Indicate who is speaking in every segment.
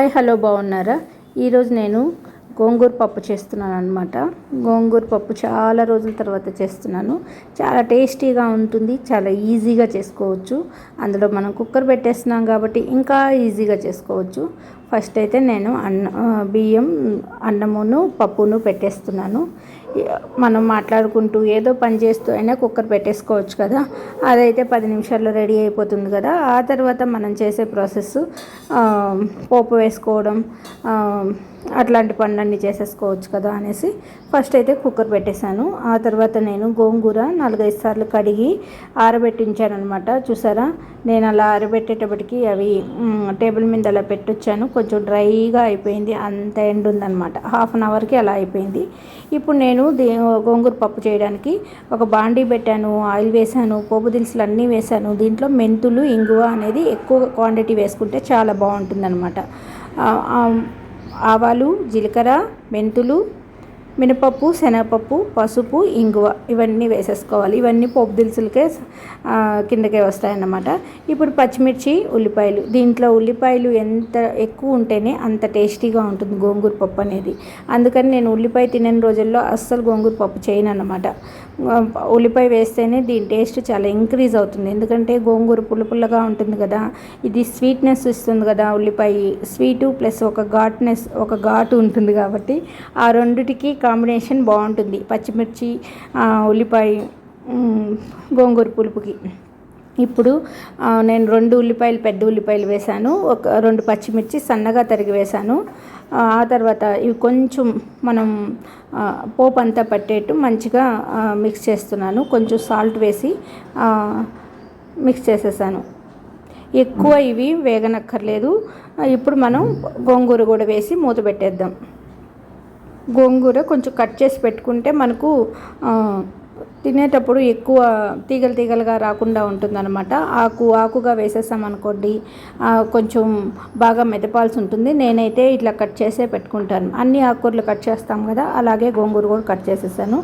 Speaker 1: Hi hello బాగున్నారా? ఈరోజు నేను గోంగూర పప్పు చేస్తున్నాను అనమాట. గోంగూర పప్పు చాలా రోజుల తర్వాత చేస్తున్నాను. చాలా టేస్టీగా ఉంటుంది, చాలా ఈజీగా చేసుకోవచ్చు. అందులో మనం కుక్కర్ పెట్టేస్తున్నాం కాబట్టి ఇంకా ఈజీగా చేసుకోవచ్చు. ఫస్ట్ అయితే నేను బియ్యం అన్నమును పప్పును పెట్టేస్తున్నాను. మనం మాట్లాడుకుంటూ ఏదో పని చేస్తూ అయినా కుక్కర్ పెట్టేసుకోవచ్చు కదా. అదైతే 10 నిమిషాల్లో రెడీ అయిపోతుంది కదా. ఆ తర్వాత మనం చేసే ప్రాసెస్ పోపు వేసుకోవడం అట్లాంటి పనులన్నీ చేసేసుకోవచ్చు కదా అనేసి ఫస్ట్ అయితే కుక్కర్ పెట్టేశాను. ఆ తర్వాత నేను గోంగూర 4-5 సార్లు కడిగి ఆరబెట్టించాను అనమాట. చూసారా, నేను అలా ఆరబెట్టేటప్పటికి అవి టేబుల్ మీద అలా పెట్టొచ్చాను. కొంచెం డ్రైగా అయిపోయింది, అంత ఎండ్ ఉందనమాట. హాఫ్ అన్ అవర్కి అలా అయిపోయింది. ఇప్పుడు నేను గోంగూర పప్పు చేయడానికి ఒక బాండీ పెట్టాను, ఆయిల్ వేసాను, పోపు దినుసులు అన్నీ వేసాను. దీంట్లో మెంతులు, ఇంగువ అనేది ఎక్కువ క్వాంటిటీ వేసుకుంటే చాలా బాగుంటుందన్నమాట. ఆవాలు, జీలకర్ర, మెంతులు, మినపప్పు, శనగపప్పు, పసుపు, ఇంగువ ఇవన్నీ వేసేసుకోవాలి. ఇవన్నీ పోపు దినుసులకే కిందకే వస్తాయన్నమాట. ఇప్పుడు పచ్చిమిర్చి, ఉల్లిపాయలు. దీంట్లో ఉల్లిపాయలు ఎంత ఎక్కువ ఉంటేనే అంత టేస్టీగా ఉంటుంది గోంగూర పప్పు అనేది. అందుకని నేను ఉల్లిపాయ తినని రోజుల్లో అస్సలు గోంగూర పప్పు చేయను అన్నమాట. ఉల్లిపాయ వేస్తేనే దీని టేస్ట్ చాలా ఇంక్రీజ్ అవుతుంది. ఎందుకంటే గోంగూర పుల్లగా ఉంటుంది కదా, ఇది స్వీట్నెస్ ఇస్తుంది కదా. ఉల్లిపాయ స్వీటు ప్లస్ ఒక ఘాటు ఉంటుంది కాబట్టి ఆ రెండిటికి కాంబినేషన్ బాగుంటుంది. పచ్చిమిర్చి, ఉల్లిపాయ, గోంగూర పులుపుకి. ఇప్పుడు నేను 2 ఉల్లిపాయలు, పెద్ద ఉల్లిపాయలు వేశాను. ఒక 2 పచ్చిమిర్చి సన్నగా తరిగి వేశాను. ఆ తర్వాత ఇవి కొంచెం మనం పోపు అంతా పట్టేట్టు మంచిగా మిక్స్ చేస్తున్నాను. కొంచెం సాల్ట్ వేసి మిక్స్ చేసేసాను. ఎక్కువ ఇవి వేగనక్కర్లేదు. ఇప్పుడు మనం గోంగూర కూడా వేసి మూత పెట్టేద్దాం. గోంగూర కొంచెం కట్ చేసి పెట్టుకుంటే మనకు తినేటప్పుడు ఎక్కువ తీగలుగా రాకుండా ఉంటుందన్నమాట. ఆకుగా వేసేసామనుకోండి కొంచెం బాగా మెదపాల్సి ఉంటుంది. నేనైతే ఇట్లా కట్ చేసే పెట్టుకుంటాను. అన్ని ఆకుకూరలు కట్ చేస్తాం కదా, అలాగే గోంగూర కూడా కట్ చేసేసాను.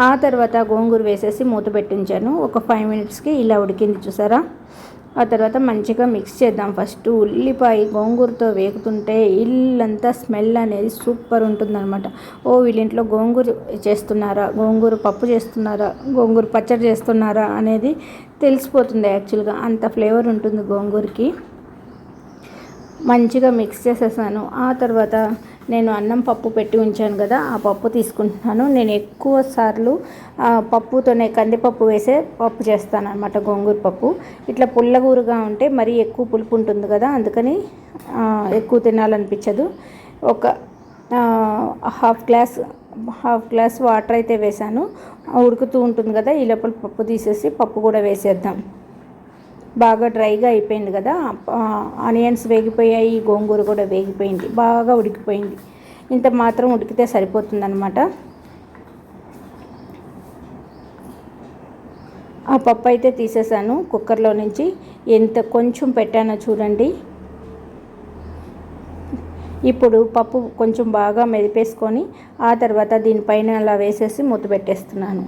Speaker 1: ఆ తర్వాత గోంగూర వేసేసి మూత పెట్టించాను. ఒక 5 మినిట్స్కి ఇలా ఉడికింది, చూసారా. ఆ తర్వాత మంచిగా మిక్స్ చేద్దాం. ఫస్ట్ ఉల్లిపాయ గోంగూరతో వేగుతుంటే ఇల్లంతా స్మెల్ అనేది సూపర్ ఉంటుందన్నమాట. వీళ్ళింట్లో గోంగూర చేస్తున్నారా, గోంగూర పప్పు చేస్తున్నారా, గోంగూర పచ్చడి చేస్తున్నారా అనేది తెలిసిపోతుంది. యాక్చువల్గా అంత ఫ్లేవర్ ఉంటుంది గోంగూరకి. మంచిగా మిక్స్ చేసేసాను. ఆ తర్వాత నేను అన్నం పప్పు పెట్టి ఉంచాను కదా, ఆ పప్పు తీసుకుంటున్నాను. నేను ఎక్కువ సార్లు పప్పుతోనే కందిపప్పు వేసే పప్పు చేస్తాను అనమాట. గోంగూర పప్పు ఇట్లా పుల్లగూరగా ఉంటే మరీ ఎక్కువ పులుపు ఉంటుంది కదా, అందుకని ఎక్కువ తినాలనిపించదు. ఒక హాఫ్ గ్లాస్ వాటర్ అయితే వేసాను. ఉడుకుతూ ఉంటుంది కదా, ఈ లోపల పప్పు తీసేసి పప్పు కూడా వేసేద్దాం. బాగా డ్రైగా అయిపోయింది కదా, ఆనియన్స్ వేగిపోయాయి, గోంగూర కూడా వేగిపోయింది, బాగా ఉడికిపోయింది. ఇంత మాత్రం ఉడికితే సరిపోతుందన్నమాట. ఆ పప్పు అయితే తీసేసాను కుక్కర్లో నుంచి. ఎంత కొంచెం పెట్టానో చూడండి. ఇప్పుడు పప్పు కొంచెం బాగా మెదిపేసుకొని ఆ తర్వాత దీనిపైన అలా వేసేసి మూత పెట్టేస్తున్నాను.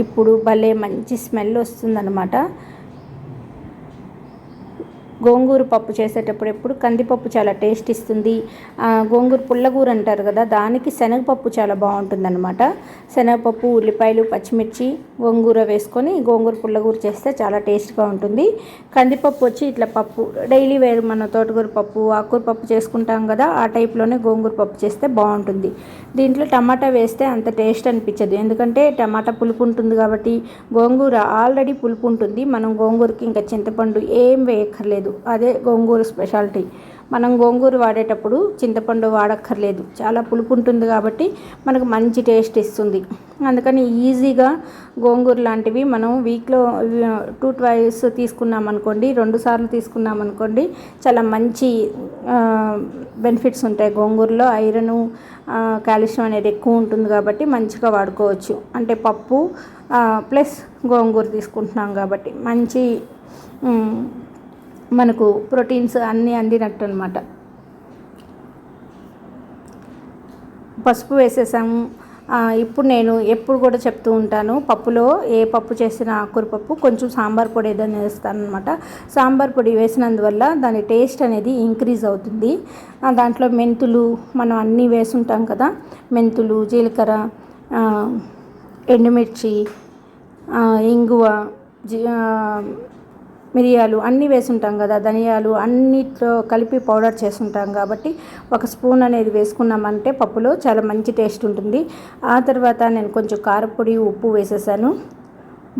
Speaker 1: ఇప్పుడు భలే మంచి స్మెల్ వస్తుందన్నమాట. గోంగూర పప్పు చేసేటప్పుడు ఎప్పుడు కందిపప్పు చాలా టేస్ట్ ఇస్తుంది. గోంగూర పుల్లగూర అంటారు కదా, దానికి శనగపప్పు చాలా బాగుంటుందన్నమాట. శనగపప్పు, ఉల్లిపాయలు, పచ్చిమిర్చి, గోంగూర వేసుకొని గోంగూర పుల్లగూర చేస్తే చాలా టేస్ట్గా ఉంటుంది. కందిపప్పు వచ్చి ఇట్లా పప్పు డైలీ వేరు మన తోటకూర పప్పు, ఆకుకూర పప్పు చేసుకుంటాం కదా, ఆ టైప్లోనే గోంగూర పప్పు చేస్తే బాగుంటుంది. దీంట్లో టమాటా వేస్తే అంత టేస్ట్ అనిపించదు, ఎందుకంటే టమాటా పులుపు ఉంటుంది కాబట్టి. గోంగూర ఆల్రెడీ పులుపు ఉంటుంది, మనం గోంగూరకి ఇంకా చింతపండు ఏం వేయక్కర్లేదు. అదే గోంగూర స్పెషాలిటీ. మనం గోంగూర వాడేటప్పుడు చింతపండు వాడక్కర్లేదు, చాలా పులుపు ఉంటుంది కాబట్టి మనకు మంచి టేస్ట్ ఇస్తుంది. అందుకని ఈజీగా గోంగూర లాంటివి మనం వీక్లో 2-2 తీసుకున్నామనుకోండి, 2 సార్లు తీసుకున్నామనుకోండి, చాలా మంచి బెనిఫిట్స్ ఉంటాయి. గోంగూరలో ఐరన్, కాల్షియం అనేది ఎక్కువ ఉంటుంది కాబట్టి మంచిగా వాడుకోవచ్చు. అంటే పప్పు ప్లస్ గోంగూర తీసుకుంటున్నాం కాబట్టి మంచి మనకు ప్రోటీన్స్ అన్నీ అందినట్టు అనమాట. పసుపు వేసేసాము. ఇప్పుడు నేను ఎప్పుడు కూడా చెప్తూ ఉంటాను, పప్పులో ఏ పప్పు చేసిన ఆకుకూర పప్పు కొంచెం సాంబార్ పొడి ఏదైనా వేస్తాను అనమాట. సాంబార్ పొడి వేసినందువల్ల దాని టేస్ట్ అనేది ఇంక్రీజ్ అవుతుంది. దాంట్లో మెంతులు మనం అన్నీ వేసుంటాం కదా, మెంతులు, జీలకర్ర, ఎండుమిర్చి, ఇంగువ, మిరియాలు అన్నీ వేసుంటాం కదా, ధనియాలు అన్నిట్లో కలిపి పౌడర్ చేసుంటాం కాబట్టి ఒక స్పూన్ అనేది వేసుకున్నామంటే పప్పులో చాలా మంచి టేస్ట్ ఉంటుంది. ఆ తర్వాత నేను కొంచెం కారపొడి, ఉప్పు వేసేసాను.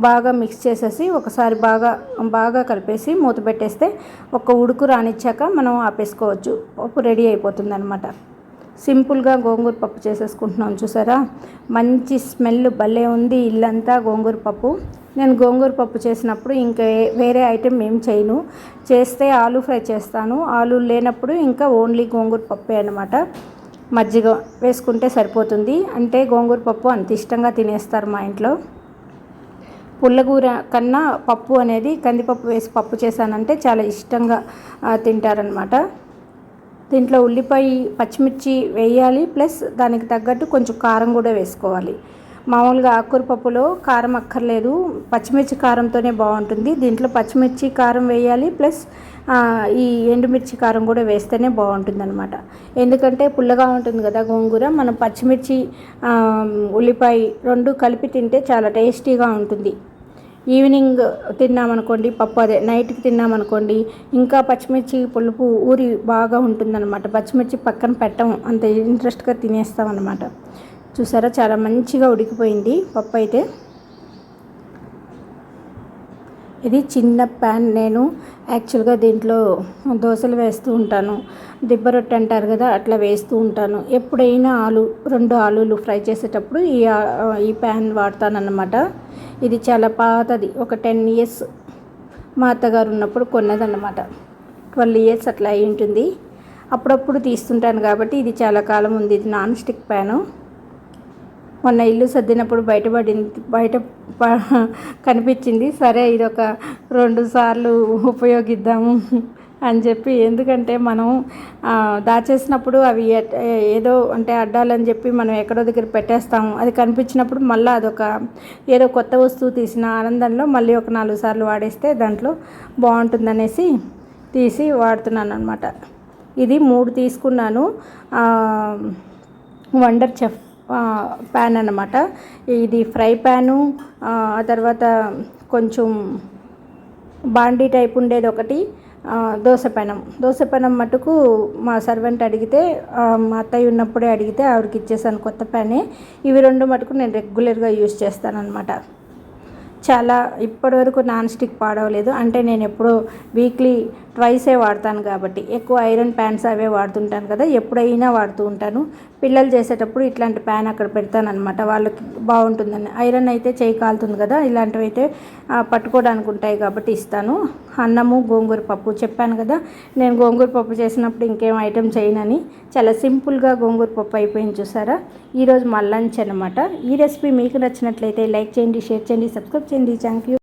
Speaker 1: బాగా మిక్స్ చేసేసి ఒకసారి బాగా కలిపేసి మూత పెట్టేస్తే ఒక ఉడుకు రానిచ్చాక మనం ఆపేసుకోవచ్చు. పప్పు రెడీ అయిపోతుంది అనమాట. సింపుల్గా గోంగూర పప్పు చేసేసుకుంటున్నాం. చూసారా, మంచి స్మెల్ భలే ఉంది ఇల్లంతా గోంగూర పప్పు. నేను గోంగూర పప్పు చేసినప్పుడు ఇంకా వేరే ఐటెం ఏం చేయను. చేస్తే ఆలు ఫ్రై చేస్తాను, ఆలు లేనప్పుడు ఇంకా ఓన్లీ గోంగూర పప్పే అనమాట. మజ్జిగ వేసుకుంటే సరిపోతుంది. అంటే గోంగూర పప్పు అంత ఇష్టంగా తినేస్తారు మా ఇంట్లో. పుల్లగూర కన్నా పప్పు అనేది కందిపప్పు వేసి పప్పు చేశానంటే చాలా ఇష్టంగా తింటారనమాట. దీంట్లో ఉల్లిపాయ, పచ్చిమిర్చి వేయాలి, ప్లస్ దానికి తగ్గట్టు కొంచెం కారం కూడా వేసుకోవాలి. మామూలుగా ఆకుకూర పప్పులో కారం అక్కర్లేదు, పచ్చిమిర్చి కారంతోనే బాగుంటుంది. దీంట్లో పచ్చిమిర్చి కారం వేయాలి, ప్లస్ ఈ ఎండుమిర్చి కారం కూడా వేస్తేనే బాగుంటుంది అనమాట. ఎందుకంటే పుల్లగా ఉంటుంది కదా గోంగూర, మనం పచ్చిమిర్చి, ఉల్లిపాయ రెండు కలిపి తింటే చాలా టేస్టీగా ఉంటుంది. ఈవినింగ్ తిన్నామనుకోండి పప్పు, అదే నైట్కి తిన్నామనుకోండి ఇంకా పచ్చిమిర్చి పులుపు ఊరి బాగా ఉంటుందన్నమాట. పచ్చిమిర్చి పక్కన పెట్టము, అంత ఇంట్రెస్ట్గా తినేస్తాం అన్నమాట. చూసారా, చాలా మంచిగా ఉడికిపోయింది పప్పు అయితే. ఇది చిన్న ప్యాన్. నేను యాక్చువల్గా దీంట్లో దోశలు వేస్తూ ఉంటాను, దిబ్బ రొట్టె అంటారు కదా, అట్లా వేస్తూ ఉంటాను. ఎప్పుడైనా 2 ఆలులు ఫ్రై చేసేటప్పుడు ఈ ప్యాన్ వాడతానన్నమాట. ఇది చాలా పాతది, ఒక 10 ఇయర్స్ మా అత్తగారు ఉన్నప్పుడు కొన్నదన్నమాట. 12 ఇయర్స్ అట్లా అయి ఉంటుంది. అప్పుడప్పుడు తీస్తుంటాను కాబట్టి ఇది చాలా కాలం ఉంది. ఇది నాన్ స్టిక్ ప్యాను. మొన్న ఇల్లు సర్దినప్పుడు బయట కనిపించింది. సరే ఇది ఒక 2 సార్లు ఉపయోగిద్దాము అని చెప్పి, ఎందుకంటే మనం దాచేసినప్పుడు అవి ఏదో అంటే అడ్డాలని చెప్పి మనం ఎక్కడో దగ్గర పెట్టేస్తాము. అది కనిపించినప్పుడు మళ్ళీ అదొక ఏదో కొత్త వస్తువు తీసిన ఆనందంలో మళ్ళీ ఒక 4 సార్లు వాడేస్తే దాంట్లో బాగుంటుందనేసి తీసి వాడుతున్నాను అనమాట. ఇది 3 తీసుకున్నాను. వండర్ చెఫ్ ప్యాన్ అన్నమాట. ఇది ఫ్రై ప్యాను, ఆ తర్వాత కొంచెం బాండీ టైప్ ఉండేది ఒకటి, దోశ పెనం మటుకు మా సర్వెంట్ అడిగితే, మా అత్తయ్య ఉన్నప్పుడే అడిగితే ఆవిడకి ఇచ్చేసాను కొత్త ప్యానే. ఇవి 2 మటుకు నేను రెగ్యులర్గా యూజ్ చేస్తానన్నమాట. చాలా ఇప్పటివరకు నాన్ స్టిక్ పాడవలేదు. అంటే నేను ఎప్పుడో వీక్లీ ట్వైసే వాడతాను కాబట్టి, ఎక్కువ ఐరన్ ప్యాన్స్ అవే వాడుతుంటాను కదా, ఎప్పుడైనా వాడుతూ ఉంటాను. పిల్లలు చేసేటప్పుడు ఇట్లాంటి ప్యాన్ అక్కడ పెడతాను అనమాట, వాళ్ళకి బాగుంటుందని. ఐరన్ అయితే చేయి కాలుతుంది కదా, ఇలాంటివి అయితే పట్టుకోవడానికి ఉంటాయి కాబట్టి ఇస్తాను. అన్నము, గోంగూర పప్పు చెప్పాను కదా, నేను గోంగూర పప్పు చేసినప్పుడు ఇంకేం ఐటెం చేయనని. చాలా సింపుల్గా గోంగూర పప్పు అయిపోయింది. చూసారా, ఈరోజు మా లంచ్ అనమాట. ఈ రెసిపీ మీకు నచ్చినట్లయితే లైక్ చేయండి, షేర్ చేయండి, సబ్స్క్రైబ్ చేయండి. Thank you.